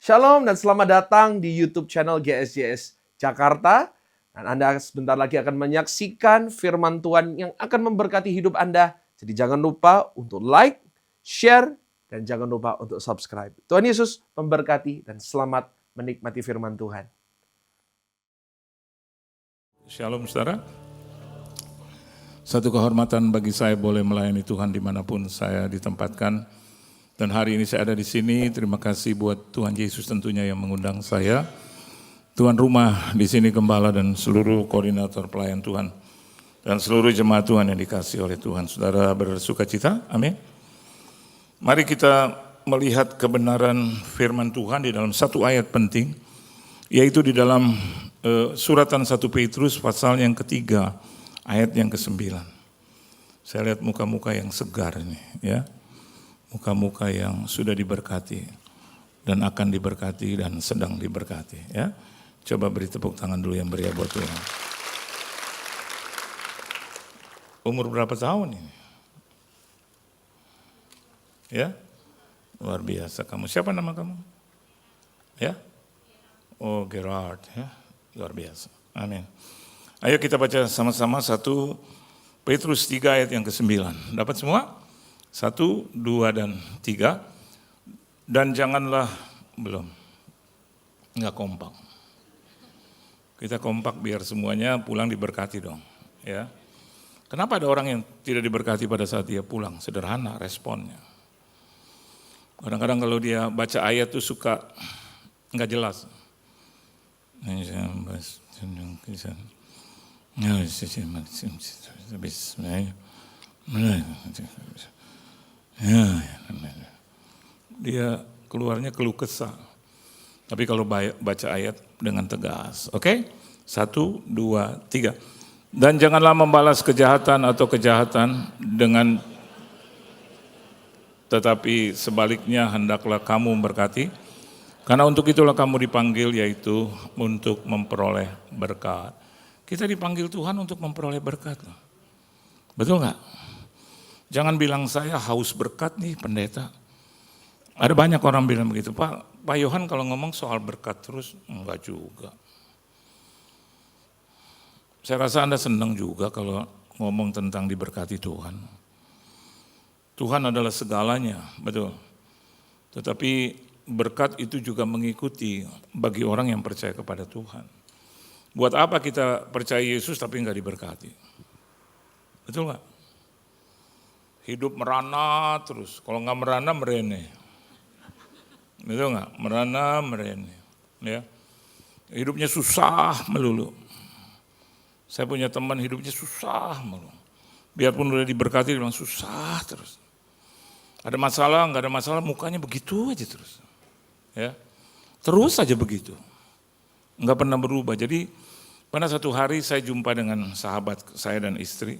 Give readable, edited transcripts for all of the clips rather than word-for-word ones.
Shalom dan selamat datang di YouTube channel GSJS Jakarta. Dan Anda sebentar lagi akan menyaksikan firman Tuhan yang akan memberkati hidup Anda. Jadi jangan lupa untuk like, share, dan jangan lupa untuk subscribe. Tuhan Yesus memberkati dan selamat menikmati firman Tuhan. Shalom saudara. Satu kehormatan bagi saya boleh melayani Tuhan dimanapun saya ditempatkan. Dan hari ini saya ada di sini, terima kasih buat Tuhan Yesus tentunya yang mengundang saya. Tuan rumah di sini gembala dan seluruh koordinator pelayan Tuhan. Dan seluruh jemaat Tuhan yang dikasih oleh Tuhan. Saudara bersuka cita, amin. Mari kita melihat kebenaran firman Tuhan di dalam satu ayat penting. Yaitu di dalam suratan 1 Petrus pasal yang ketiga, ayat yang ke-9. Saya lihat muka-muka yang segar ini, ya. Muka-muka yang sudah diberkati dan akan diberkati dan sedang diberkati, ya. Coba beri tepuk tangan dulu yang meriah buat Tuhan. Umur berapa tahun ini? Ya, luar biasa kamu. Siapa nama kamu? Ya, oh Gerard, ya, luar biasa. Amin. Ayo kita baca sama-sama 1 Petrus 3 ayat yang ke-9. Dapat semua? 1, 2, dan 3. Dan janganlah, enggak kompak. Kita kompak biar semuanya pulang diberkati dong. Ya. Kenapa ada orang yang tidak diberkati pada saat dia pulang? Sederhana responnya. Kadang-kadang kalau dia baca ayat tuh suka enggak jelas. Dia keluarnya keluh kesah. Tapi kalau baca ayat dengan tegas. Oke? 1, 2, 3. Dan janganlah membalas kejahatan atau kejahatan dengan, tetapi sebaliknya hendaklah kamu memberkati. Karena untuk itulah kamu dipanggil, yaitu untuk memperoleh berkat. Kita dipanggil Tuhan untuk memperoleh berkat. Betul nggak? Jangan bilang saya haus berkat nih pendeta. Ada banyak orang bilang begitu, Pak Yohan kalau ngomong soal berkat terus, enggak juga. Saya rasa Anda senang juga kalau ngomong tentang diberkati Tuhan. Tuhan adalah segalanya, betul. Tetapi berkat itu juga mengikuti bagi orang yang percaya kepada Tuhan. Buat apa kita percaya Yesus tapi enggak diberkati? Betul nggak? Hidup merana terus, kalau nggak merana merene. Betul nggak? Merana merene. Ya. Hidupnya susah melulu. Saya punya teman hidupnya susah melulu. Biarpun udah diberkati dia bilang susah terus. Ada masalah, nggak ada masalah, mukanya begitu aja terus. Ya. Terus aja begitu. Nggak pernah berubah. Jadi pada satu hari saya jumpa dengan sahabat saya dan istri.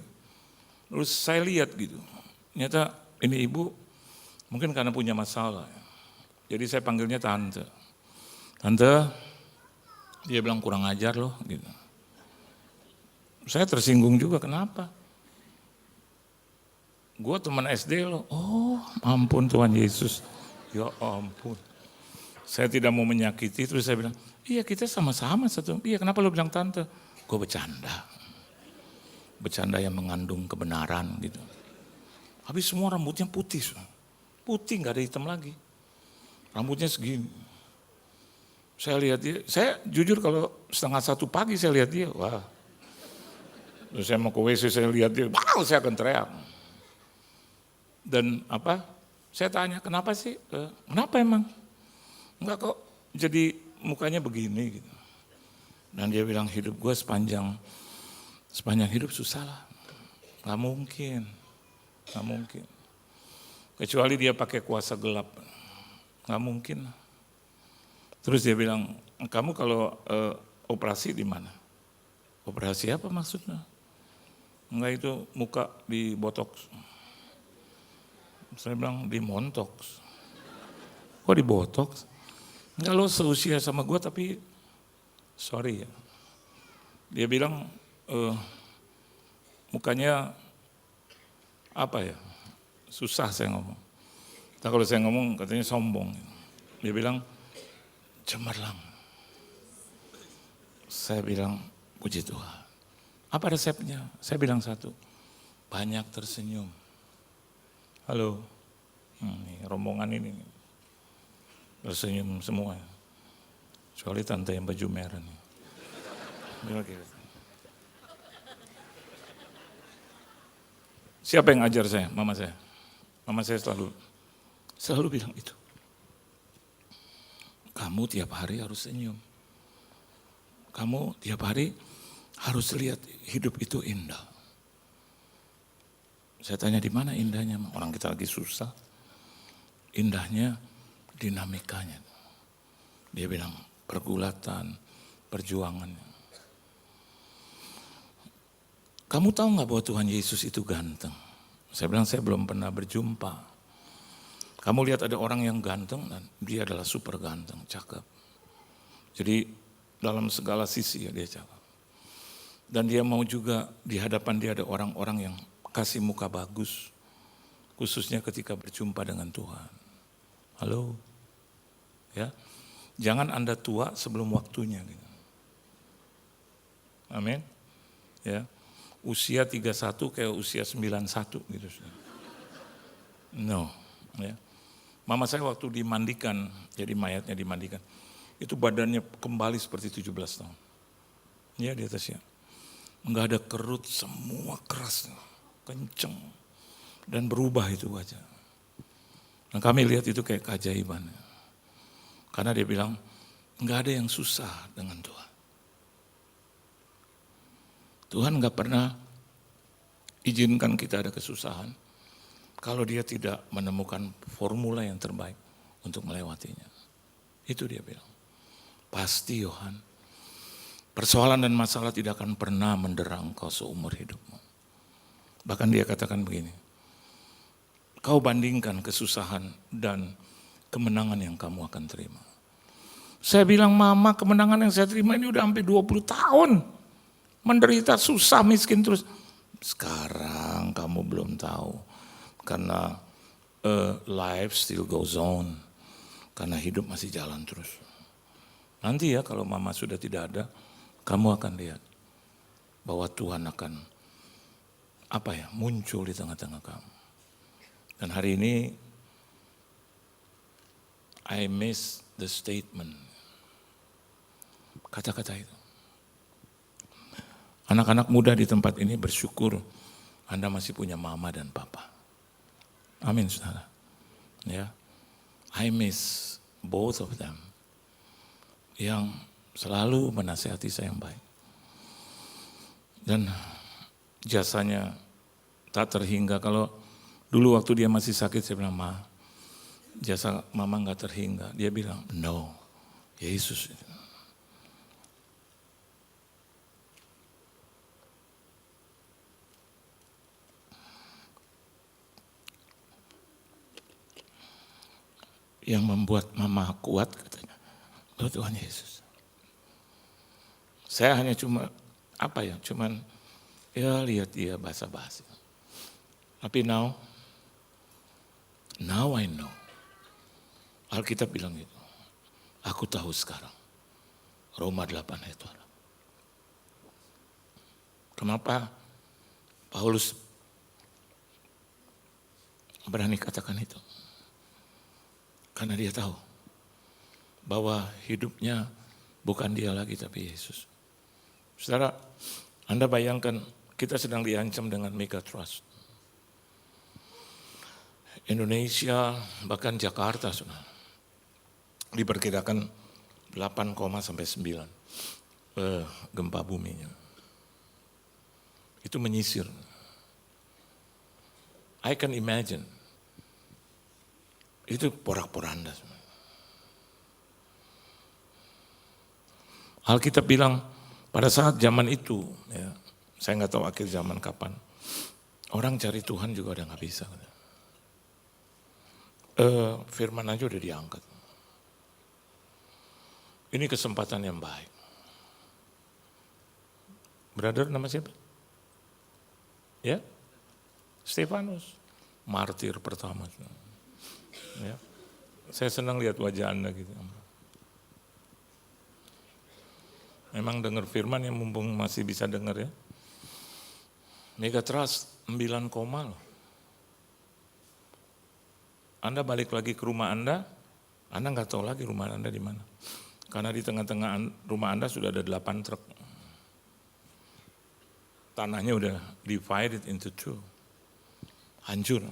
Terus saya lihat gitu. Ternyata ini ibu mungkin karena punya masalah. Jadi saya panggilnya tante. Tante, dia bilang kurang ajar loh gitu. Saya tersinggung juga, kenapa? Gue teman SD loh. Oh ampun Tuhan Yesus. Ya ampun. Saya tidak mau menyakiti, terus saya bilang, iya kita sama-sama satu. Iya kenapa lo bilang tante? Gue bercanda. Bercanda yang mengandung kebenaran gitu. Habis semua rambutnya putih. Putih, gak ada hitam lagi. Rambutnya segini. Saya lihat dia, saya jujur kalau 1:30 pagi saya lihat dia, wah. Terus saya mau ke WC, saya lihat dia, wah saya akan teriak. Dan saya tanya, kenapa sih? Kenapa emang? Enggak kok, jadi mukanya begini gitu. Dan dia bilang, hidup gue sepanjang hidup susah lah. Gak mungkin. Gak mungkin. Kecuali dia pakai kuasa gelap. Gak mungkin. Terus dia bilang, kamu kalau operasi di mana? Operasi apa maksudnya? Enggak, itu muka di botox. Saya bilang di montox. Kok di botox? Enggak, lo seusia sama gue tapi sorry ya. Dia bilang mukanya susah saya ngomong. Nah, kalau saya ngomong katanya sombong. Dia bilang cemerlang. Saya bilang, puji Tuhan. Apa resepnya? Saya bilang satu, banyak tersenyum. Halo, nih, rombongan ini tersenyum semua. Kecuali tante yang baju merah nih. Siapa yang ajar saya? Mama saya. Mama saya selalu bilang itu. Kamu tiap hari harus senyum. Kamu tiap hari harus lihat hidup itu indah. Saya tanya di mana indahnya? Orang kita lagi susah. Indahnya dinamikanya. Dia bilang pergulatan, perjuangan. Kamu tahu nggak bahwa Tuhan Yesus itu ganteng? Saya bilang saya belum pernah berjumpa. Kamu lihat ada orang yang ganteng dan dia adalah super ganteng, cakep. Jadi dalam segala sisi ya dia cakep. Dan dia mau juga di hadapan dia ada orang-orang yang kasih muka bagus. Khususnya ketika berjumpa dengan Tuhan. Halo? Ya. Jangan Anda tua sebelum waktunya. Gitu. Amin. Ya. Usia 31 kayak usia 91 gitu. No. Ya. Mama saya waktu dimandikan, jadi mayatnya dimandikan. Itu badannya kembali seperti 17 tahun. Ya di atasnya. Enggak ada kerut, semua keras. Kenceng. Dan berubah itu wajah. Nah kami lihat itu kayak keajaiban. Karena dia bilang, enggak ada yang susah dengan Tuhan. Tuhan enggak pernah izinkan kita ada kesusahan kalau dia tidak menemukan formula yang terbaik untuk melewatinya. Itu dia bilang. Pasti Yohan, persoalan dan masalah tidak akan pernah menderang kau seumur hidupmu. Bahkan dia katakan begini, kau bandingkan kesusahan dan kemenangan yang kamu akan terima. Saya bilang, Mama, kemenangan yang saya terima ini udah hampir 20 tahun. Menderita, susah, miskin terus. Sekarang kamu belum tahu. Karena life still goes on. Karena hidup masih jalan terus. Nanti ya kalau Mama sudah tidak ada, kamu akan lihat bahwa Tuhan akan muncul di tengah-tengah kamu. Dan hari ini, I miss the statement. Kata-kata itu. Anak-anak muda di tempat ini bersyukur Anda masih punya mama dan papa. Amin, saudara. Ya, I miss both of them. Yang selalu menasihati saya yang baik. Dan jasanya tak terhingga. Kalau dulu waktu dia masih sakit saya bilang, Ma, jasa mama gak terhingga. Dia bilang, no, Yesus. Yang membuat mama kuat katanya, oh Tuhan Yesus. Saya hanya cuman lihat dia basa-basi. Tapi now I know. Alkitab bilang gitu. Aku tahu sekarang. Roma 8 ayat 2. Kenapa Paulus berani katakan itu? Karena dia tahu bahwa hidupnya bukan dia lagi tapi Yesus. Saudara, Anda bayangkan kita sedang diancam dengan mega trust. Indonesia bahkan Jakarta saudara, diperkirakan 8,9 gempa buminya. Itu menyisir. I can imagine. Itu porak-poranda. Alkitab bilang pada saat zaman itu, ya, saya nggak tahu akhir zaman kapan, orang cari Tuhan juga udah nggak bisa. Firman aja udah diangkat. Ini kesempatan yang baik. Brother nama siapa? Ya, Stefanus, martir pertama. Ya. Saya senang lihat wajah Anda gitu. Memang dengar firman yang mumpung masih bisa dengar ya. Megatrust 9 koma loh. Anda balik lagi ke rumah Anda nggak tahu lagi rumah Anda di mana. Karena di tengah-tengah rumah Anda sudah ada 8 truk. Tanahnya udah divided into 2. Hancur.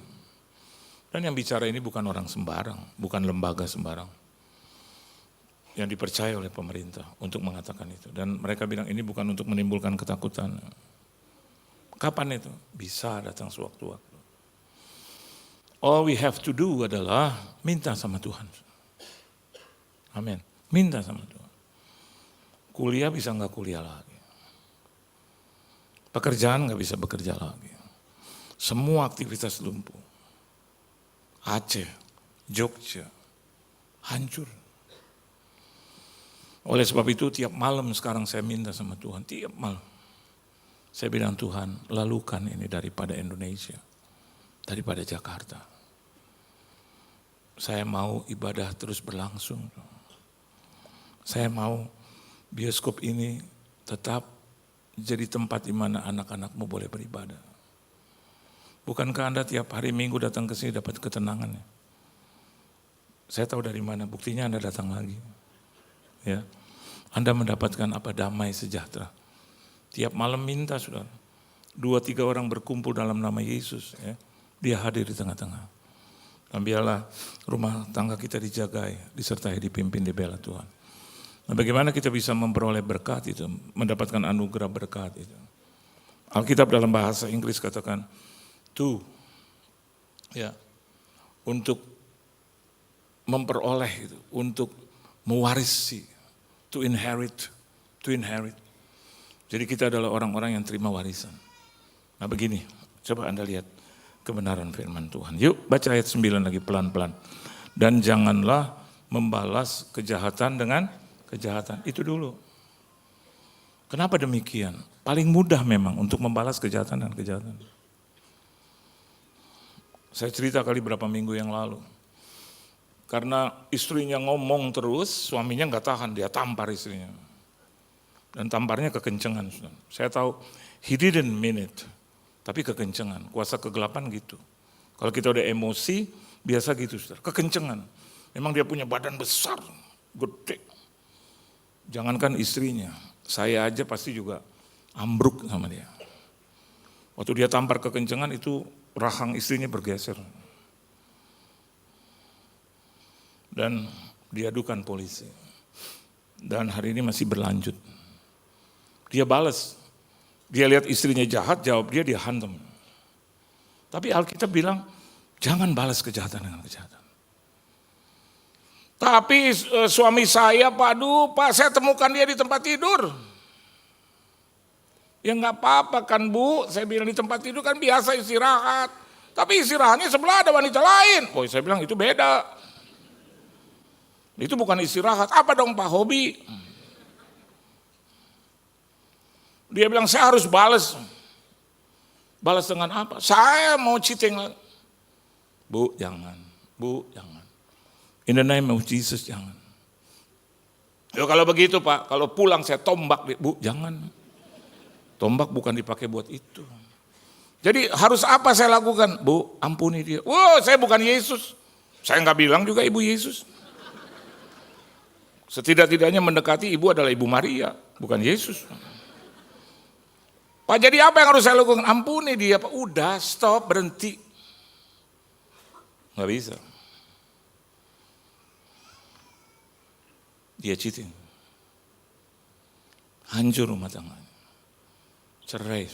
Dan yang bicara ini bukan orang sembarang, bukan lembaga sembarang. Yang dipercaya oleh pemerintah untuk mengatakan itu. Dan mereka bilang ini bukan untuk menimbulkan ketakutan. Kapan itu? Bisa datang sewaktu-waktu. All we have to do adalah minta sama Tuhan. Amin. Minta sama Tuhan. Kuliah bisa nggak kuliah lagi. Pekerjaan nggak bisa bekerja lagi. Semua aktivitas lumpuh. Aceh, Jogja, hancur. Oleh sebab itu tiap malam sekarang saya minta sama Tuhan, tiap malam. Saya bilang Tuhan, lalukan ini daripada Indonesia, daripada Jakarta. Saya mau ibadah terus berlangsung. Saya mau bioskop ini tetap jadi tempat di mana anak-anakmu boleh beribadah. Bukankah Anda tiap hari Minggu datang ke sini dapat ketenangan? Saya tahu dari mana, buktinya Anda datang lagi. Ya, Anda mendapatkan apa? Damai sejahtera. Tiap malam minta, saudara. 2-3 orang berkumpul dalam nama Yesus. Ya. Dia hadir di tengah-tengah. Dan biarlah rumah tangga kita dijagai, disertai, dipimpin, dibela Tuhan. Nah, bagaimana kita bisa memperoleh berkat itu, mendapatkan anugerah berkat itu? Alkitab dalam bahasa Inggris katakan, ya, untuk memperoleh itu, untuk mewarisi, to inherit. Jadi kita adalah orang-orang yang terima warisan. Nah begini, coba Anda lihat kebenaran firman Tuhan. Yuk baca ayat 9 lagi pelan-pelan. Dan janganlah membalas kejahatan dengan kejahatan. Itu dulu. Kenapa demikian? Paling mudah memang untuk membalas kejahatan dengan kejahatan. Saya cerita kali berapa minggu yang lalu. Karena istrinya ngomong terus, suaminya nggak tahan, dia tampar istrinya. Dan tamparnya kekencengan. Saya tahu, he didn't mean it. Tapi kekencengan, kuasa kegelapan gitu. Kalau kita udah emosi, biasa gitu, saudara. Kekencengan. Memang dia punya badan besar, gede. Jangankan istrinya, saya aja pasti juga ambruk sama dia. Waktu dia tampar kekencengan itu, rahang istrinya bergeser. Dan diadukan polisi. Dan hari ini masih berlanjut. Dia balas. Dia lihat istrinya jahat, jawab dia hantam. Tapi Alkitab bilang, jangan balas kejahatan dengan kejahatan. Tapi suami saya, Pak, saya temukan dia di tempat tidur. Ya nggak apa-apa kan Bu, saya bilang di tempat tidur kan biasa istirahat. Tapi istirahatnya sebelah ada wanita lain. Oh, saya bilang itu beda. Itu bukan istirahat, apa dong Pak, hobi? Dia bilang saya harus balas. Balas dengan apa? Saya mau cheating. Bu, jangan. In the name of Jesus, jangan. Ya kalau begitu Pak, kalau pulang saya tombak. Bu, jangan. Tombak bukan dipakai buat itu. Jadi harus apa saya lakukan? Bu, ampuni dia. Wow, saya bukan Yesus. Saya nggak bilang juga ibu Yesus. Setidak-tidaknya mendekati ibu adalah Ibu Maria, bukan Yesus. Pak, jadi apa yang harus saya lakukan? Ampuni dia, Pak. Udah, stop, berhenti. Nggak bisa. Dia cheating. Hancur rumah tangganya. Cerai.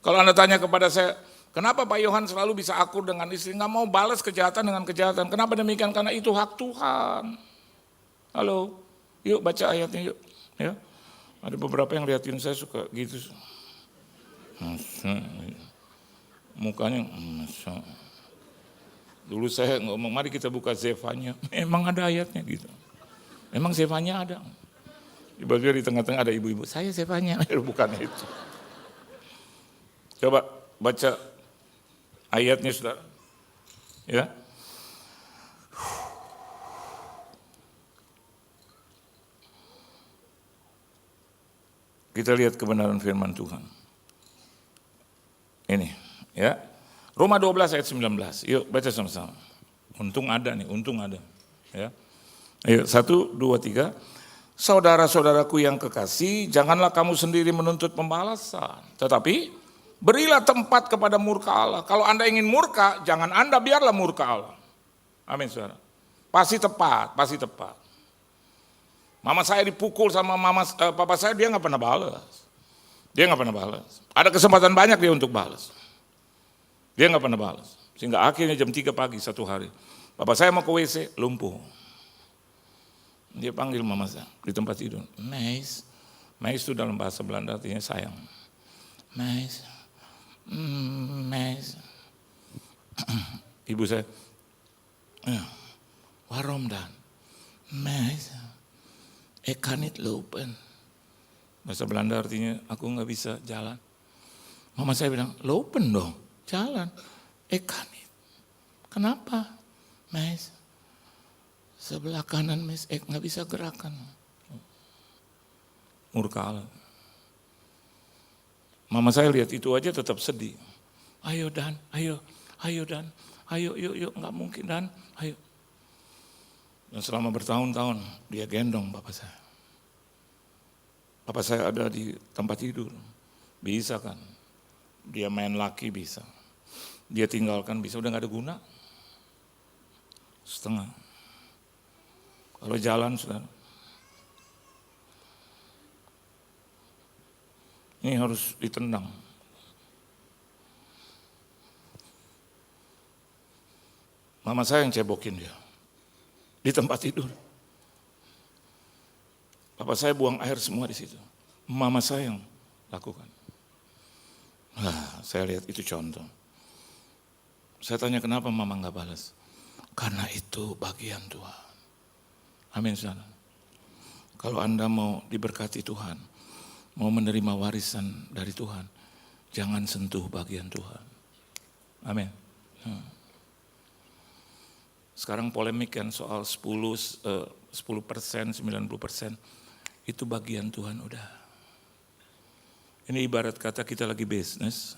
Kalau Anda tanya kepada saya, kenapa Pak Yohan selalu bisa akur dengan istri? Nggak mau balas kejahatan dengan kejahatan. Kenapa demikian? Karena itu hak Tuhan. Halo, yuk baca ayatnya yuk. Ya, ada beberapa yang liatin saya suka gitu. Mukanya, dulu saya ngomong, mari kita buka Zefanya. Emang ada ayatnya gitu. Emang Zefanya ada. Tiba-tiba di tengah-tengah ada ibu-ibu, saya Zefanya. Bukan itu. Coba baca ayatnya saudara. Ya. Kita lihat kebenaran firman Tuhan. Ini, ya. Roma 12 ayat 19. Yuk baca sama-sama. Untung ada nih, untung ada. Ya. Ayo, 1, 2, 3. Saudara-saudaraku yang kekasih, janganlah kamu sendiri menuntut pembalasan. Tetapi berilah tempat kepada murka Allah. Kalau Anda ingin murka, jangan Anda biarlah murka Allah. Amin, saudara. Pasti tepat, pasti tepat. Mama saya dipukul sama papa saya, dia nggak pernah balas. Dia nggak pernah balas. Ada kesempatan banyak dia untuk balas. Dia nggak pernah balas. Sehingga akhirnya jam 3 pagi satu hari, papa saya mau ke WC, lumpuh. Dia panggil mama saya di tempat tidur. Meis. Meis itu dalam bahasa Belanda artinya sayang. Meis. Meis. Ibu saya, waarom dan? Meis. Ik kan niet lopen. Bahasa Belanda artinya aku nggak bisa jalan. Mama saya bilang, lopen dong, jalan. Ik kan niet. Kenapa? Meis. Sebelah kanan mes, nggak bisa gerakan. Murka Allah. Mama saya lihat itu aja tetap sedih. Ayo Dan, ayo Dan, ayo yuk, nggak mungkin Dan, ayo. Dan selama bertahun-tahun dia gendong bapak saya. Bapak saya ada di tempat tidur, bisa kan? Dia main laki bisa, dia tinggalkan bisa, udah nggak ada guna. Setengah. Kalau jalan, saudara, ini harus ditendang. Mama saya yang cebokin dia di tempat tidur. Papa saya buang air semua di situ. Mama saya yang lakukan. Saya lihat itu contoh. Saya tanya kenapa mama nggak balas? Karena itu bagian Tuhan. Amin, saudara. Kalau Anda mau diberkati Tuhan, mau menerima warisan dari Tuhan, jangan sentuh bagian Tuhan. Amin. Sekarang polemik kan soal 10%, 90%, itu bagian Tuhan udah. Ini ibarat kata kita lagi bisnis,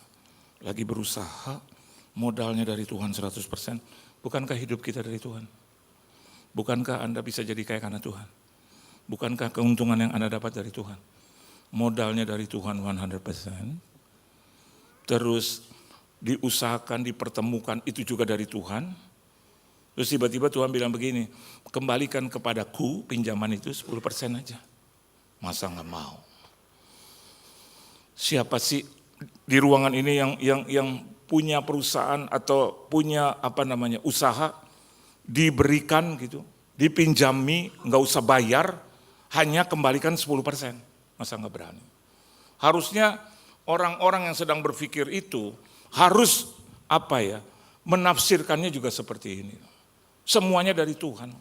lagi berusaha, modalnya dari Tuhan 100%. Bukankah hidup kita dari Tuhan? Bukankah Anda bisa jadi kaya karena Tuhan? Bukankah keuntungan yang Anda dapat dari Tuhan? Modalnya dari Tuhan 100%. Terus diusahakan, dipertemukan, itu juga dari Tuhan. Terus tiba-tiba Tuhan bilang begini, kembalikan kepadaku pinjaman itu 10% aja. Masa nggak mau? Siapa sih di ruangan ini yang punya perusahaan atau punya usaha, diberikan gitu, dipinjami, nggak usah bayar, hanya kembalikan 10%. Masa nggak berani? Harusnya orang-orang yang sedang berpikir itu harus menafsirkannya juga seperti ini. Semuanya dari Tuhan.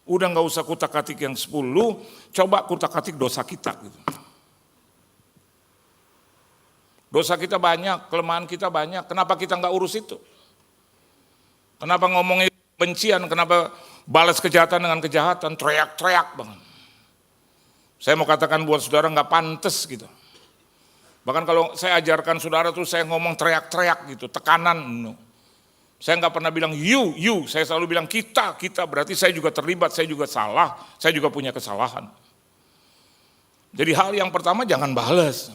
Udah nggak usah kutak-katik yang 10, coba kutak-katik dosa kita gitu. Dosa kita banyak, kelemahan kita banyak, kenapa kita nggak urus itu? Kenapa ngomongin bencian, kenapa balas kejahatan dengan kejahatan, teriak-teriak banget. Saya mau katakan buat saudara nggak pantas gitu. Bahkan kalau saya ajarkan saudara tuh saya ngomong teriak-teriak gitu, tekanan. No. Saya nggak pernah bilang you, saya selalu bilang kita, berarti saya juga terlibat, saya juga salah, saya juga punya kesalahan. Jadi hal yang pertama jangan balas.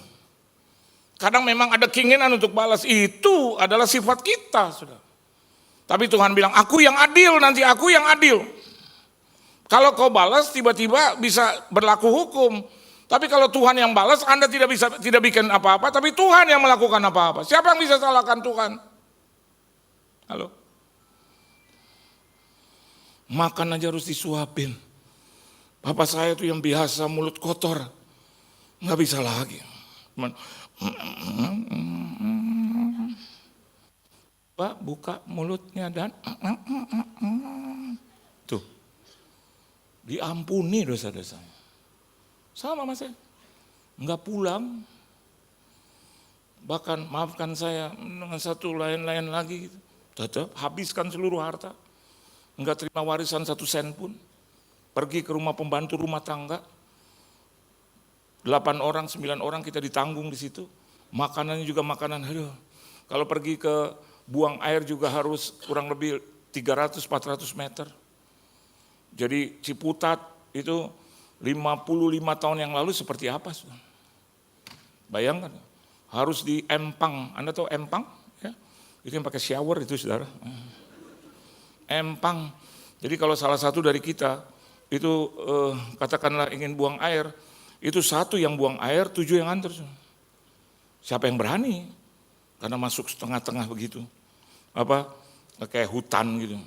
Kadang memang ada keinginan untuk balas, itu adalah sifat kita, saudara. Tapi Tuhan bilang, aku yang adil, nanti aku yang adil. Kalau kau balas, tiba-tiba bisa berlaku hukum. Tapi kalau Tuhan yang balas, Anda tidak bikin apa-apa, tapi Tuhan yang melakukan apa-apa. Siapa yang bisa salahkan Tuhan? Halo? Makan aja harus disuapin. Bapak saya tuh yang biasa mulut kotor, nggak bisa lagi. Pak buka mulutnya dan tuh diampuni dosa-dosanya. Sama mas saya, nggak pulang, bahkan maafkan saya dengan satu lain-lain lagi, gitu. Tetap habiskan seluruh harta, nggak terima warisan 1 sen pun, pergi ke rumah pembantu rumah tangga, 8 orang, 9 orang kita ditanggung di situ. Makanannya juga makanan, aduh. Kalau pergi ke buang air juga harus kurang lebih 300-400 meter. Jadi Ciputat itu 55 tahun yang lalu seperti apa? Bayangkan, harus di Empang. Anda tahu Empang? Ya? Itu yang pakai shower itu, saudara. Empang. Jadi kalau salah satu dari kita itu katakanlah ingin buang air, itu 1 yang buang air, 7 yang antar. Siapa yang berani? Karena masuk setengah-tengah begitu. Kayak hutan gitu.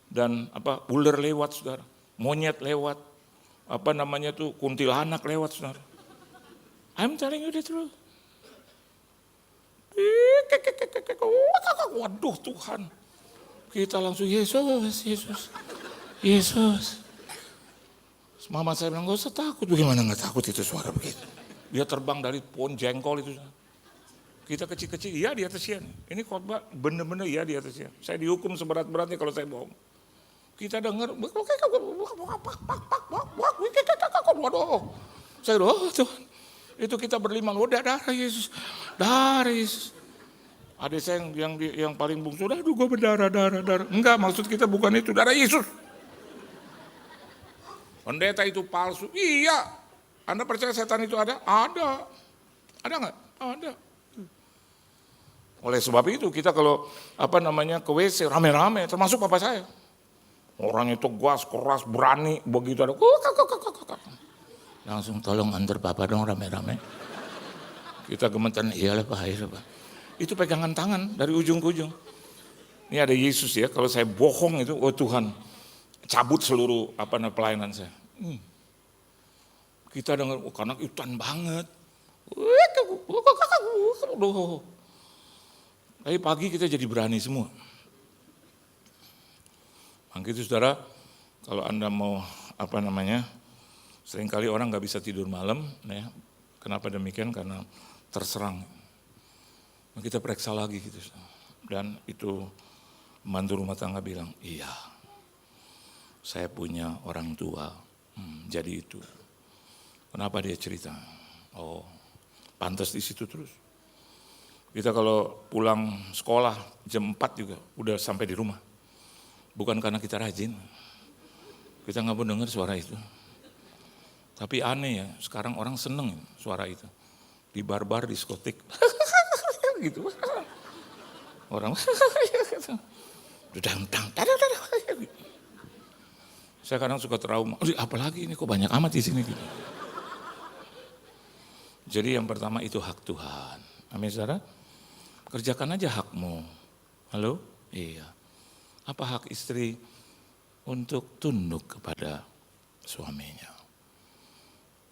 Dan ular lewat, saudara. Monyet lewat. Kuntilanak lewat, saudara. I'm telling you the truth. Waduh Tuhan. Kita langsung Yesus. Mama saya bilang, gak usah takut. Bagaimana gak takut itu suara begitu. Dia terbang dari pohon jengkol itu. Kita kecil-kecil, iya di atasnya. Ini khotbah bener-bener iya di atasnya. Saya dihukum seberat-beratnya kalau saya bohong. Kita dengar, waduh. Saya bilang, oh Tuhan. Itu kita berlima, darah Yesus. Darah Yesus. Adik saya yang paling bungsu, aduh gue berdarah. Enggak, maksud kita bukan itu, darah Yesus. Pendeta itu palsu. Iya. Anda percaya setan itu ada? Ada. Ada nggak? Ada. Oleh sebab itu kita kalau ke WC rame-rame, termasuk papa saya. Orangnya tegas, keras, berani, begitu ada. Langsung tolong antar papa dong rame-rame. Kita gemeteran, iyalah Pak, Itu pegangan tangan dari ujung ke ujung. Ini ada Yesus ya, kalau saya bohong itu, oh Tuhan, cabut seluruh pelayanan saya. Kita dengar, karena hutan banget. Tapi pagi kita jadi berani semua. Maka itu saudara, kalau Anda mau seringkali orang nggak bisa tidur malam, ya. Kenapa demikian? Karena terserang. Nah, kita periksa lagi gitu. Dan itu mantu rumah tangga bilang, iya, saya punya orang tua, jadi itu. Kenapa dia cerita? Oh, pantas di situ terus. Kita kalau pulang sekolah jam 4 juga udah sampai di rumah. Bukan karena kita rajin, kita nggak mau dengar suara itu. Tapi aneh ya, sekarang orang seneng suara itu. Di bar-bar, diskotik, gitu. Orang, saya kadang suka trauma. Apalagi ini kok banyak amat di sini gitu. Jadi yang pertama itu hak Tuhan. Amin saudara. Kerjakan aja hakmu. Halo? Iya. Apa hak istri untuk tunduk kepada suaminya?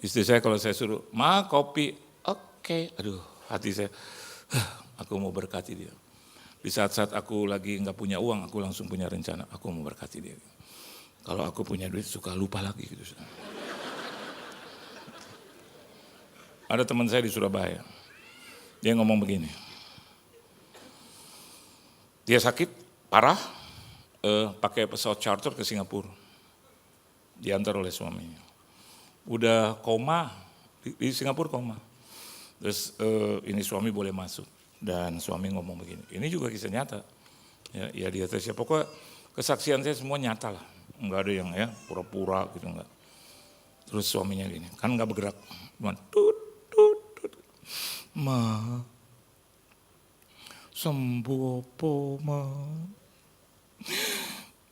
Istri saya kalau saya suruh, ma kopi, oke. Aduh, hati saya, aku mau berkati dia. Di saat-saat aku lagi nggak punya uang, aku langsung punya rencana, aku mau berkati dia. Kalau aku punya duit, suka lupa lagi gitu. Ada teman saya di Surabaya, dia ngomong begini, dia sakit parah, pakai pesawat charter ke Singapura, diantar oleh suaminya. Udah koma, di Singapura koma. Terus ini suami boleh masuk, dan suami ngomong begini, ini juga kisah nyata, ya di atasnya, pokoknya kesaksian saya semua nyata lah, nggak ada yang ya pura-pura gitu enggak. Terus suaminya gini, kan nggak bergerak, cuma tut, ma, sembuh apa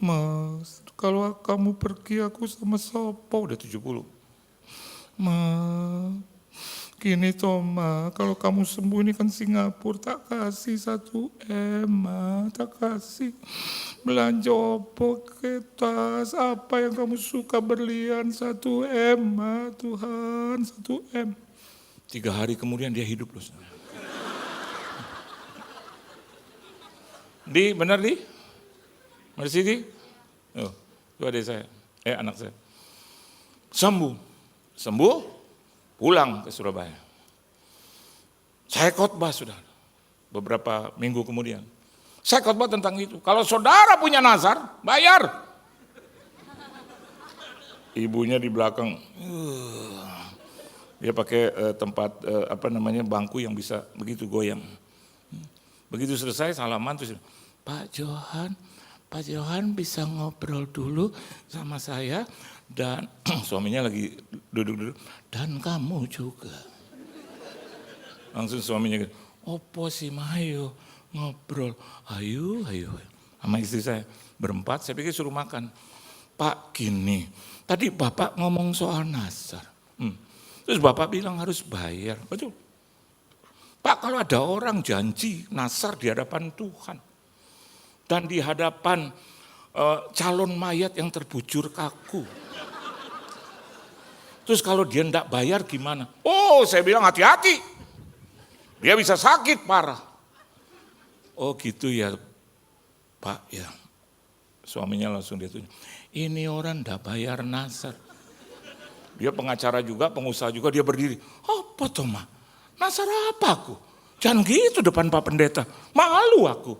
mas, kalau kamu pergi aku sama sopo, udah 70. Ma, gini toh ma, kalau kamu sembuh ini kan Singapura, tak kasih 1 M ma, tak kasih. Belanja opo ke tas, apa yang kamu suka berlian 1 M ma, Tuhan 1 M. 3 hari kemudian dia hidup loh. Benar di? Masih di? Oh, itu adik saya, anak saya. Sembuh, pulang ke Surabaya. Saya khotbah sudah, beberapa minggu kemudian. Saya khotbah tentang itu. Kalau saudara punya nazar, bayar. Ibunya di belakang, Dia pakai tempat bangku yang bisa begitu goyang. Begitu selesai salaman terus, Pak Johan bisa ngobrol dulu sama saya dan suaminya lagi duduk-duduk dan kamu juga. Langsung suaminya gitu, opo sih mayo ngobrol, ayo. Sama istri saya berempat, saya pikir suruh makan. Pak gini, tadi Bapak ngomong soal nasar. Terus Bapak bilang harus bayar, betul. Pak kalau ada orang janji nasar di hadapan Tuhan dan di hadapan calon mayat yang terbujur kaku. Terus kalau dia enggak bayar gimana? Oh saya bilang hati-hati, dia bisa sakit parah. Oh gitu ya Pak ya. Suaminya langsung dia tunjuk, ini orang enggak bayar nasar. Dia pengacara juga, pengusaha juga, dia berdiri. Apa toh mah? Nasar apa aku? Jangan gitu depan Pak Pendeta. Malu aku.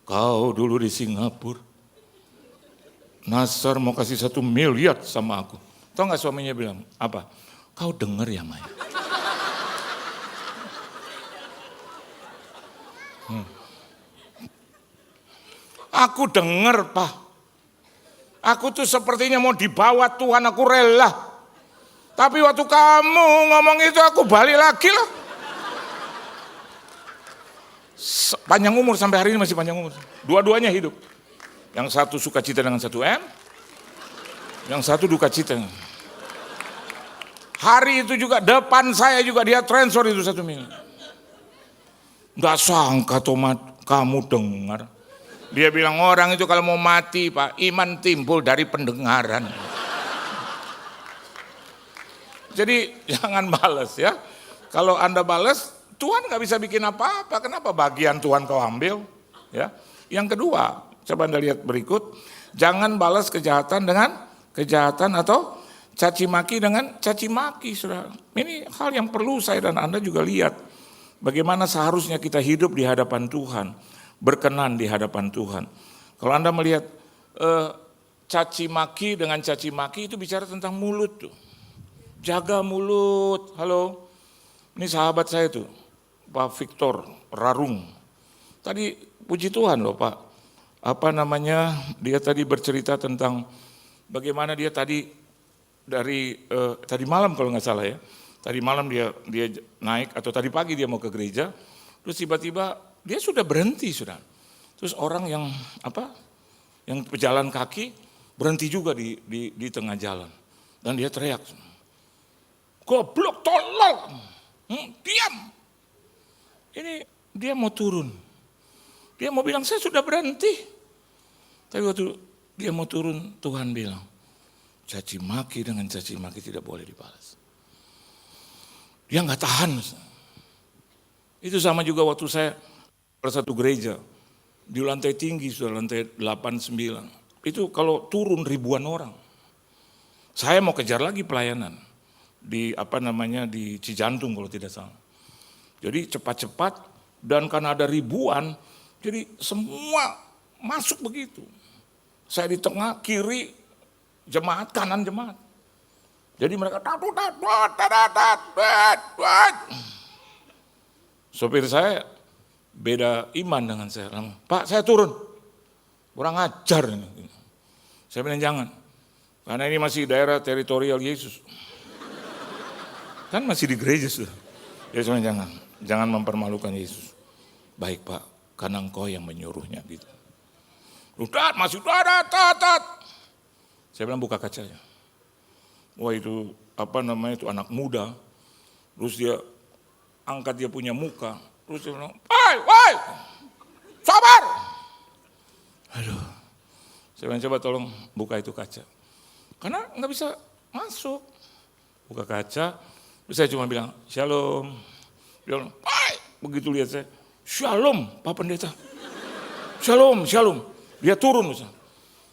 Kau dulu di Singapura. Nasar mau kasih 1 miliar sama aku. Tahu gak suaminya bilang, apa? Kau denger ya Maya? Aku denger Pak. Aku tuh sepertinya mau dibawa Tuhan, aku rela. Tapi waktu kamu ngomong itu aku balik lagi lah. Panjang umur sampai hari ini masih panjang umur. Dua-duanya hidup. Yang satu sukacita dengan 1 M. Yang satu duka cita. Hari itu juga depan saya juga dia transfer itu 1 miliar. Gak sangka Tomat kamu dengar. Dia bilang orang itu kalau mau mati Pak, iman timbul dari pendengaran. Jadi jangan balas ya. Kalau Anda balas, Tuhan nggak bisa bikin apa-apa. Kenapa bagian Tuhan kau ambil? Ya. Yang kedua, coba Anda lihat berikut. Jangan balas kejahatan dengan kejahatan atau caci maki dengan caci maki. Saudara. Ini hal yang perlu saya dan Anda juga lihat. Bagaimana seharusnya kita hidup di hadapan Tuhan. Berkenan di hadapan Tuhan. Kalau Anda melihat caci maki dengan caci maki itu bicara tentang mulut tuh. Jaga mulut, halo. Ini sahabat saya tuh, Pak Victor Rarung. Tadi puji Tuhan loh Pak. Dia tadi bercerita tentang bagaimana dia tadi tadi malam kalau nggak salah ya. Tadi malam dia naik atau tadi pagi dia mau ke gereja. Terus tiba-tiba dia sudah berhenti sudah. Terus orang yang pejalan kaki berhenti juga di tengah jalan. Dan dia teriak. Goblok tolol, diam. Ini dia mau turun. Dia mau bilang saya sudah berhenti. Tapi waktu dia mau turun Tuhan bilang, caci maki dengan caci maki tidak boleh dibalas. Dia nggak tahan. Itu sama juga waktu saya pada satu gereja di lantai tinggi sudah lantai 8, 9. Itu kalau turun ribuan orang. Saya mau kejar lagi pelayanan. Di Cijantung kalau tidak salah. Jadi cepat-cepat dan karena ada ribuan, jadi semua masuk begitu. Saya di tengah, kiri jemaat, kanan jemaat. Jadi mereka sopir saya beda iman dengan saya. Pak saya turun, kurang ajar ini. Saya bilang jangan, karena ini masih daerah teritorial Yesus. Kan masih di gereja sudah. Ya cuma jangan mempermalukan Yesus. Baik Pak, karena engkau yang menyuruhnya gitu. Udah masih tat. Saya bilang buka kacanya. Wah itu itu anak muda. Terus dia angkat dia punya muka. Terus dia bilang, woi, sabar. Aduh, saya bilang coba tolong buka itu kaca. Karena nggak bisa masuk. Buka kaca. Terus saya cuma bilang, shalom. Dia bilang, begitu lihat saya, shalom Pak Pendeta. Shalom. Dia turun.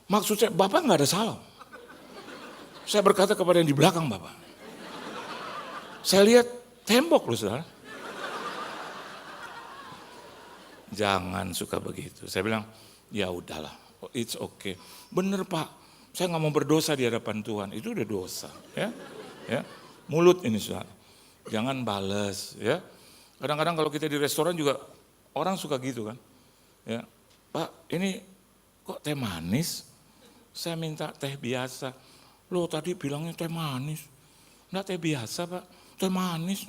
Maksud saya, Bapak nggak ada salah. Saya berkata kepada yang di belakang Bapak. Saya lihat tembok loh saudara. Jangan suka begitu. Saya bilang, ya udahlah, it's okay. Bener Pak, saya nggak mau berdosa di hadapan Tuhan. Itu udah dosa, ya. Mulut ini saudara. jangan bales ya. Kadang-kadang kalau kita di restoran juga orang suka gitu kan. Ya, Pak, ini kok teh manis? Saya minta teh biasa. Loh tadi bilangnya teh manis. Enggak teh biasa Pak, teh manis.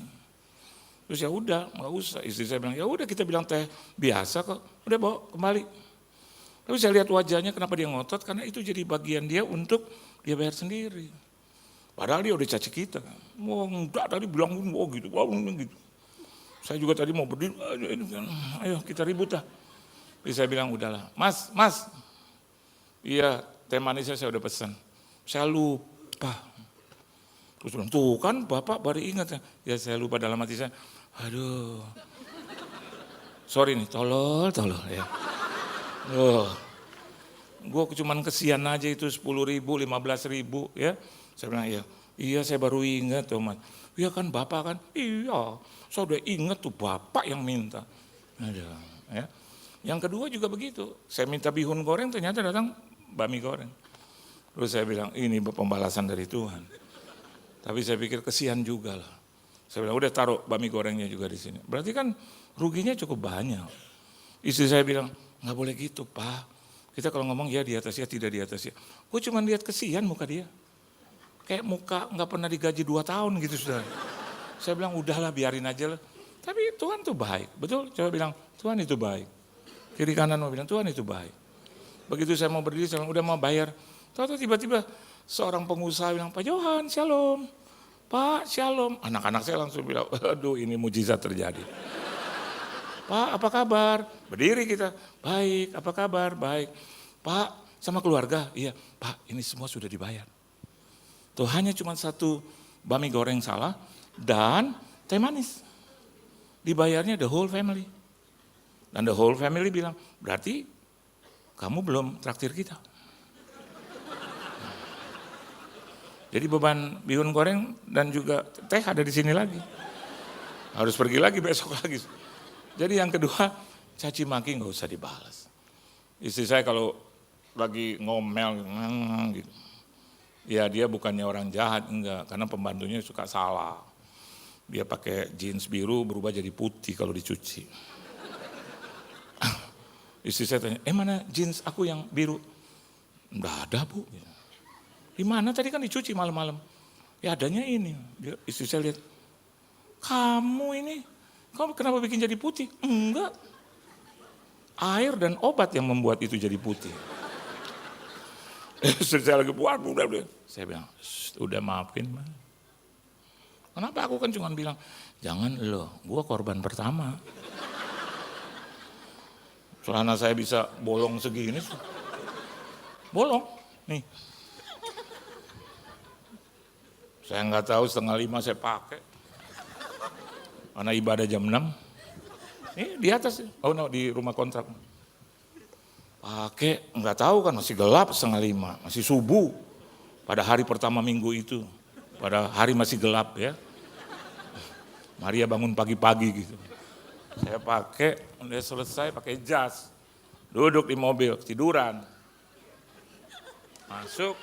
Terus ya udah, nggak usah. Istri saya bilang, ya udah kita bilang teh biasa kok. Udah bawa kembali. Tapi saya lihat wajahnya kenapa dia ngotot, karena itu jadi bagian dia untuk dia bayar sendiri. Padahal dia udah caci kita. Wah enggak, tadi bilang gitu, gitu. Saya juga tadi mau berdiri, ayo kita ribut dah. Jadi saya bilang udahlah, mas, iya teh manisnya saya udah pesan. Saya lupa. Terus bilang, tuh kan Bapak baru ingat ya saya lupa dalam hati saya. Aduh, sorry nih, tolol ya. Gue cuman kesian aja itu 10.000, 15.000 ya. Saya bilang iya saya baru ingat tuh mas. Iya kan Bapak kan, iya saya udah ingat tuh Bapak yang minta. Ada, ya. Yang kedua juga begitu, saya minta bihun goreng ternyata datang bami goreng. Terus saya bilang ini pembalasan dari Tuhan. Tapi saya pikir kesian juga lah. Saya bilang udah taruh bami gorengnya juga di sini. Berarti kan ruginya cukup banyak. Istri saya bilang nggak boleh gitu Pak. Kita kalau ngomong ya di atas ya tidak di atas ya. Gue cuma lihat kesian muka dia. Kayak muka nggak pernah digaji 2 tahun gitu sudah. Saya bilang udahlah biarin aja lah. Tapi Tuhan tuh baik, betul? Coba bilang Tuhan itu baik. Kiri kanan mau bilang Tuhan itu baik. Begitu saya mau berdiri, saya bilang udah mau bayar. Tahu tiba-tiba seorang pengusaha bilang Pak Johan, shalom. Pak, shalom. Anak-anak saya langsung bilang, aduh ini mujizat terjadi. Pak, apa kabar? Berdiri kita. Baik, apa kabar? Baik. Pak, sama keluarga? Iya. Pak, ini semua sudah dibayar. Tuh hanya cuma satu bami goreng salah dan teh manis. Dibayarnya the whole family. Dan the whole family bilang, berarti kamu belum traktir kita. Jadi beban bihun goreng dan juga teh ada di sini lagi. Harus pergi lagi besok lagi. Jadi yang kedua, caci maki nggak usah dibalas. Istri saya kalau lagi ngomel gitu. Ya dia bukannya orang jahat, enggak. Karena pembantunya suka salah. Dia pakai jeans biru berubah jadi putih kalau dicuci. Istri saya tanya, mana jeans aku yang biru? Enggak ada Bu. Di mana tadi kan dicuci malam-malam. Ya adanya ini. Istri saya lihat, kamu kenapa bikin jadi putih? Enggak. Air dan obat yang membuat itu jadi putih. Saya lagi buat, udah. Saya bilang, udah maafin mah. Kenapa aku kan cuma bilang, jangan lo, gua korban pertama. Celana saya bisa bolong segini. Bolong, nih. Saya nggak tahu 4:30 saya pakai. Karena ibadah jam 6. Ini di atas, di rumah kontrak. Pakai, nggak tahu kan masih gelap 4:30, masih subuh. Pada hari pertama minggu itu, pada hari masih gelap ya. Maria bangun pagi-pagi gitu. Saya pakai, udah selesai pakai jas. Duduk di mobil, tiduran. Masuk,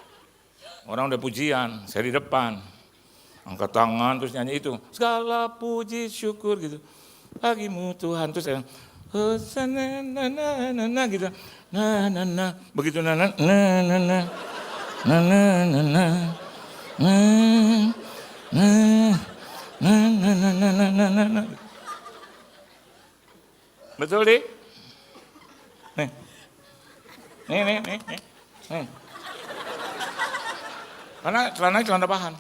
orang udah pujian, saya di depan. Angkat tangan terus nyanyi itu. Segala puji syukur gitu. Bagimu Tuhan, terus saya Hosana na gitu. Na. Begitu na. Betul, Dik? Nih. Karena celananya celana bahan.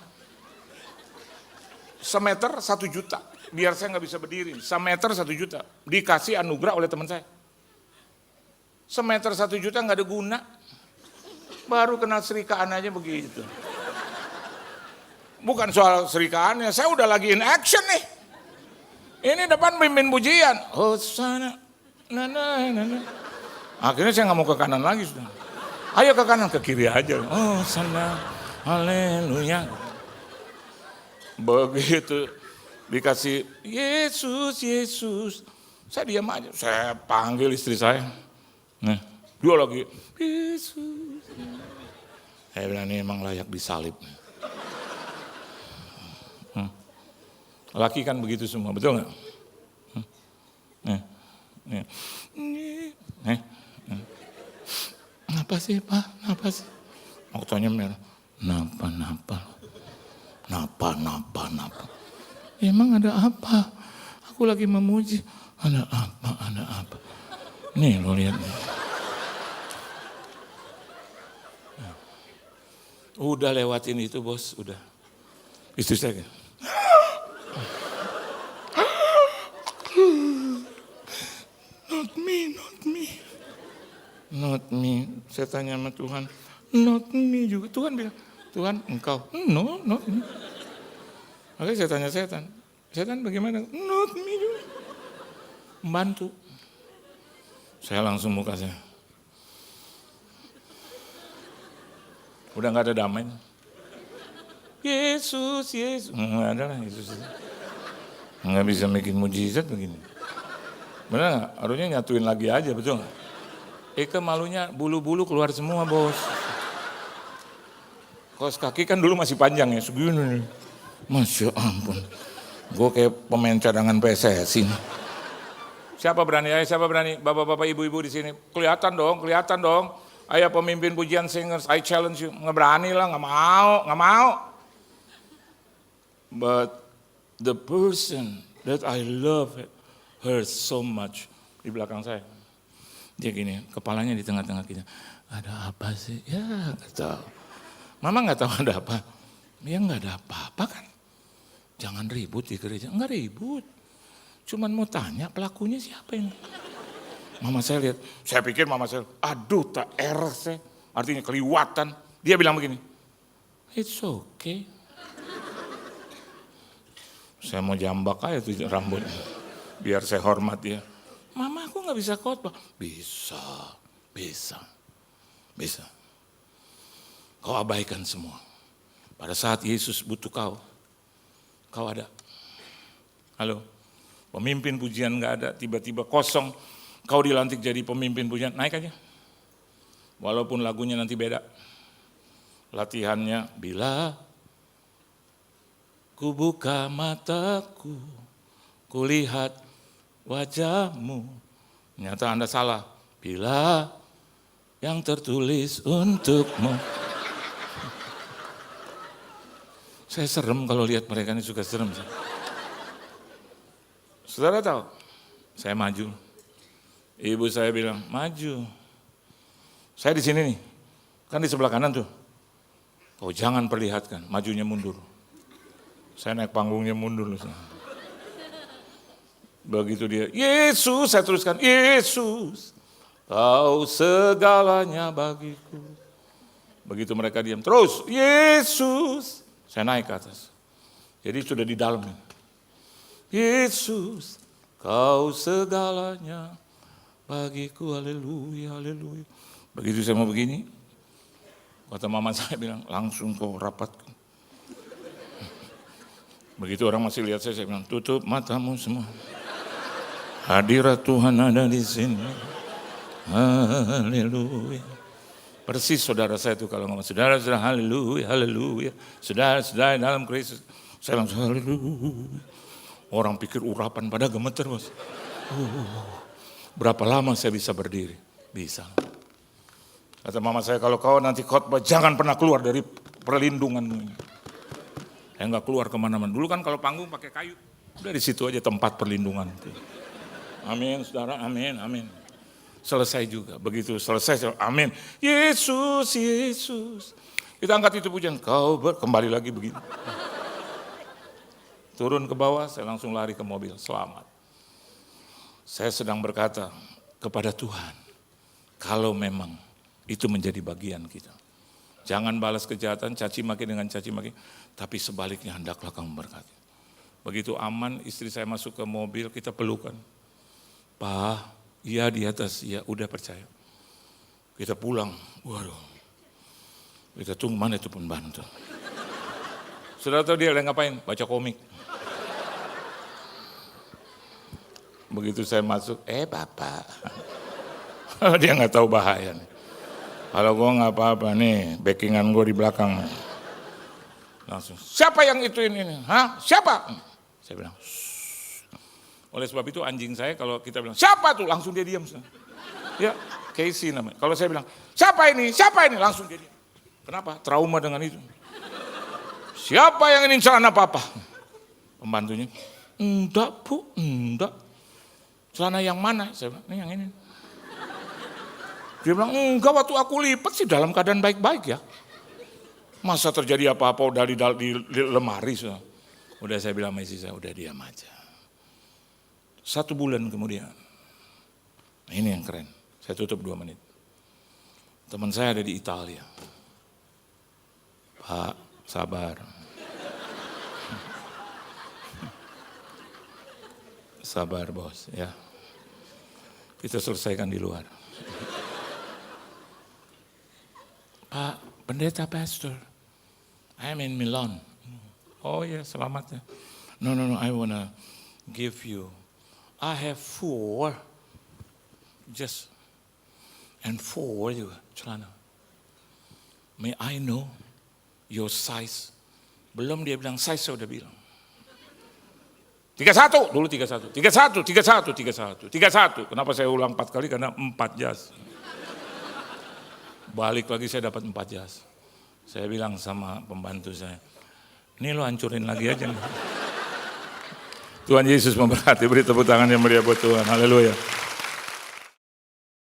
Semeter 1 juta. Biar saya nggak bisa berdiri. Semeter 1 juta. Dikasih anugerah oleh teman saya. Semeter 1 juta nggak ada guna. Baru kenal serikaan aja begitu. Bukan soal serikaannya, saya udah lagi in action nih. Ini depan pimpin pujian. Hosana. Akhirnya saya nggak mau ke kanan lagi sudah. Ayo ke kanan, ke kiri aja. Hosana. Haleluya. Begitu dikasih Yesus. Saya diam aja. Saya panggil istri saya. Nah, dia lagi Yesus. Saya bilang ini emang layak disalib. Laki kan begitu semua, betul nggak? Nih, nih. Nih. Napa sih Pak? Napa sih? Matanya merah. Napa? Emang ada apa? Aku lagi memuji. Ada apa? Nih lo lihat nih. Udah lewatin itu bos, udah. Istri saya gitu. Not me. Saya tanya sama Tuhan, not me juga. Tuhan bilang, Tuhan engkau, no, not me. Oke, saya tanya setan bagaimana? Not me juga. Membantu. Saya langsung muka saya. Udah gak ada damai. Yesus. Nggak ada lah Yesus. Nggak bisa bikin mujizat begini. Benar nggak? Harusnya nyatuin lagi aja, betul nggak? Eka malunya bulu-bulu keluar semua bos. Kaos kaki kan dulu masih panjang ya, segini. Masya ampun. Gue kayak pemain cadangan PSSI ini. Siapa berani? Bapak-bapak, ibu-ibu di sini. Kelihatan dong. Ayo pemimpin pujian singers, I challenge you. Nggak berani lah, nggak mau. But the person that I love her so much di belakang saya. Dia gini, kepalanya di tengah-tengah kita. Ada apa sih? Ya nggak tahu. Mama nggak tahu ada apa. Ya nggak ada apa-apa kan. Jangan ribut di gereja. Nggak ribut. Cuman mau tanya pelakunya siapa ini. Mama saya lihat. Saya pikir mama saya, aduh tak saya. Artinya keliwatan. Dia bilang begini. It's okay. Saya mau jambak aja tuh rambutnya. Biar saya hormat dia. Mama aku gak bisa khotbah. Bisa. Kau abaikan semua. Pada saat Yesus butuh kau ada. Halo, pemimpin pujian gak ada, tiba-tiba kosong. Kau dilantik jadi pemimpin pujian, naik aja. Walaupun lagunya nanti beda. Latihannya, bila ku buka mataku, kulihat wajahmu, ternyata Anda salah. Bila yang tertulis untukmu. Saya serem kalau lihat mereka ini, suka serem. Saudara tahu, saya maju. Ibu saya bilang, maju. Saya di sini nih, kan di sebelah kanan tuh. Oh jangan perlihatkan, majunya mundur. Saya naik panggungnya mundur. Begitu dia, Yesus, saya teruskan, Yesus, kau segalanya bagiku. Begitu mereka diam, terus, Yesus, saya naik ke atas. Jadi sudah di dalam. Yesus, kau segalanya bagiku, haleluya. Begitu saya mau begini, kata mama saya bilang, langsung kau rapatkan. Begitu orang masih lihat saya bilang, tutup matamu semua. Hadirat Tuhan ada di sini. Haleluya. Persis saudara saya itu kalau ngomong, saudara, haleluya. Saudara dalam Kristus. Saya langsung haleluya. Orang pikir urapan pada gemeter bos. Berapa lama saya bisa berdiri? Bisa. Kata mama saya, kalau kau nanti khotbah jangan pernah keluar dari perlindunganmu ini. Enggak keluar kemana-mana. Dulu kan kalau panggung pakai kayu. Udah di situ aja tempat perlindungan. Amin, saudara, amin. Selesai juga, begitu selesai, amin. Yesus. Kita angkat itu pujian, kembali lagi begini. Turun ke bawah, saya langsung lari ke mobil, selamat. Saya sedang berkata kepada Tuhan, kalau memang itu menjadi bagian kita. Jangan balas kejahatan, caci maki dengan caci maki, tapi sebaliknya hendaklah kamu berkati. Begitu aman, istri saya masuk ke mobil, kita pelukan. Pak, iya di atas, iya udah percaya. Kita pulang, waduh. Kita tunggu mana itu pembantu. Saudara tahu dia lagi ngapain? Baca komik. Begitu saya masuk, Bapak. Dia nggak tahu bahaya nih. Kalau gue nggak apa-apa nih, backingan gue di belakang. Langsung, siapa yang ituin ini? Hah? Siapa? Saya bilang, "Shh." Oleh sebab itu anjing saya kalau kita bilang, siapa tuh? Langsung dia diam. Ya, Casey namanya. Kalau saya bilang, siapa ini? Siapa ini? Langsung dia diam. Kenapa? Trauma dengan itu. Siapa yang ingin celana papa? Pembantunya, enggak bu, enggak. Celana yang mana? Saya bilang, ini yang ini. Dia bilang, enggak, waktu aku lipat sih dalam keadaan baik-baik ya. Masa terjadi apa-apa udah di lemari. Udah saya bilang sama istri saya, udah diam aja. 1 bulan kemudian, nah ini yang keren, saya tutup 2 menit. Teman saya ada di Italia. Pak, sabar. Sabar bos ya. Kita selesaikan di luar. Pak, pendeta pastor, I'm in Milan. Oh ya, selamat ya. No, I wanna give you. I have 4. Just and 4 juga celana. May I know your size? Belum dia bilang size, saya udah bilang. 31, dulu 31. 31. Kenapa saya ulang 4 kali? Karena 4 jas. Balik lagi saya dapat 4 jas. Saya bilang sama pembantu saya, ini lo hancurin lagi aja nih. Tuhan Yesus memberkati, beri tepuk tangan yang meriah buat Tuhan. Haleluya.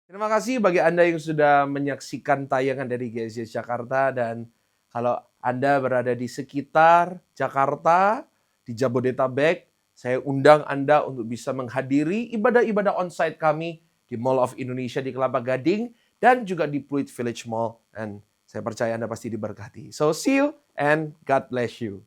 Terima kasih bagi Anda yang sudah menyaksikan tayangan dari GSJS Jakarta, dan kalau Anda berada di sekitar Jakarta, di Jabodetabek, saya undang Anda untuk bisa menghadiri ibadah-ibadah onsite kami di Mall of Indonesia di Kelapa Gading dan juga di Pluit Village Mall. Dan saya percaya Anda pasti diberkati. So see you and God bless you.